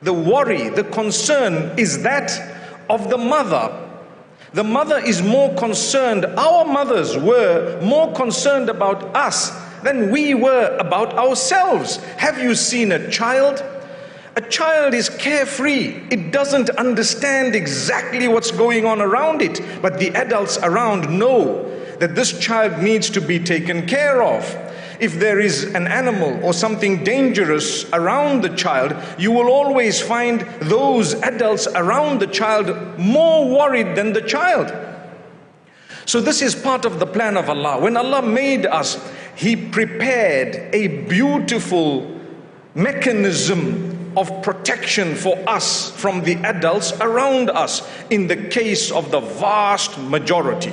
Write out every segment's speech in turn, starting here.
The worry, the concern is that of the mother. The mother is more concerned, our mothers were more concerned about us than we were about ourselves. Have you seen a child? A child is carefree. It doesn't understand exactly what's going on around it, but the adults around know that this child needs to be taken care of. If there is an animal or something dangerous around the child, you will always find those adults around the child more worried than the child. So this is part of the plan of Allah. When Allah made us, He prepared a beautiful mechanism of protection for us from the adults around us in the case of the vast majority.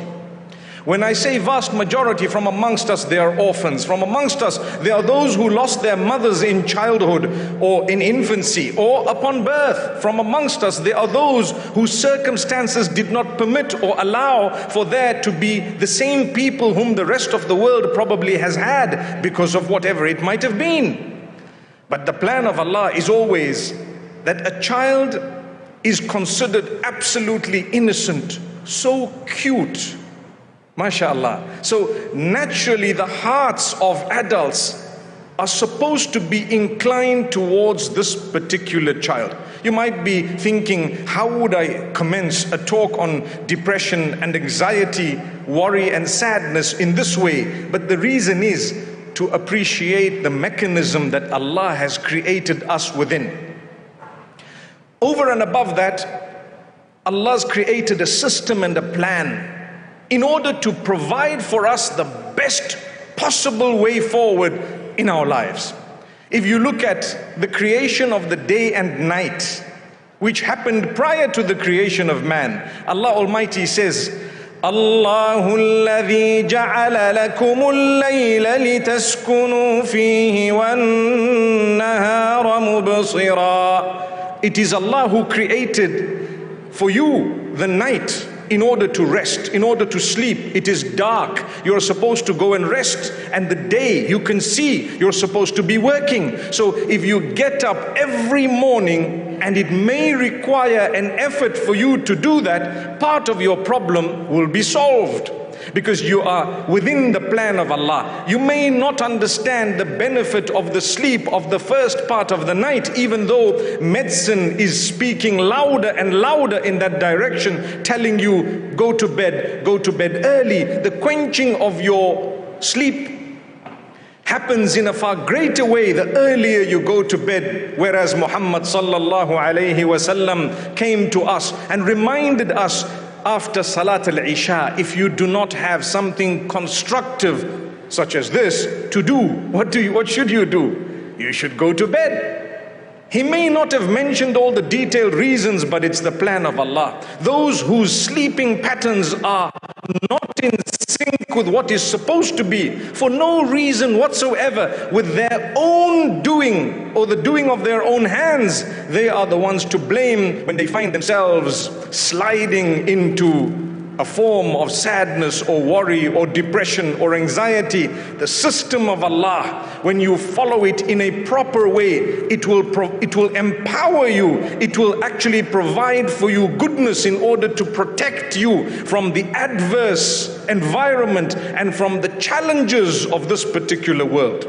When I say vast majority, from amongst us there are orphans. From amongst us there are those who lost their mothers in childhood or in infancy or upon birth. From amongst us there are those whose circumstances did not permit or allow for there to be the same people whom the rest of the world probably has had because of whatever it might have been. But the plan of Allah is always that a child is considered absolutely innocent, so cute, MashaAllah. So naturally the hearts of adults are supposed to be inclined towards this particular child. You might be thinking, how would I commence a talk on depression and anxiety, worry and sadness in this way? But the reason is to appreciate the mechanism that Allah has created us within. Over and above that, Allah's created a system and a plan in order to provide for us the best possible way forward in our lives. If you look at the creation of the day and night, which happened prior to the creation of man, Allah Almighty says, Allahu alladhi ja'ala lakum al-layla litaskunu fihi wan-nahara mubsira. It is Allah who created for you the night in order to rest, in order to sleep. It is dark, you're supposed to go and rest, and the day you can see, you're supposed to be working. So if you get up every morning, and it may require an effort for you to do that, part of your problem will be solved, because you are within the plan of Allah. You may not understand the benefit of the sleep of the first part of the night, even though medicine is speaking louder and louder in that direction, telling you go to bed early. The quenching of your sleep happens in a far greater way the earlier you go to bed, whereas Muhammad sallallahu alayhi wasallam came to us and reminded us after Salat al-Isha, if you do not have something constructive such as this to do, what should you do? You should go to bed. He may not have mentioned all the detailed reasons, but it's the plan of Allah. Those whose sleeping patterns are not in sync with what is supposed to be, for no reason whatsoever, with their own doing or the doing of their own hands, they are the ones to blame when they find themselves sliding into a form of sadness or worry or depression or anxiety. The system of Allah, when you follow it in a proper way, it will empower you. It will actually provide for you goodness in order to protect you from the adverse environment and from the challenges of this particular world.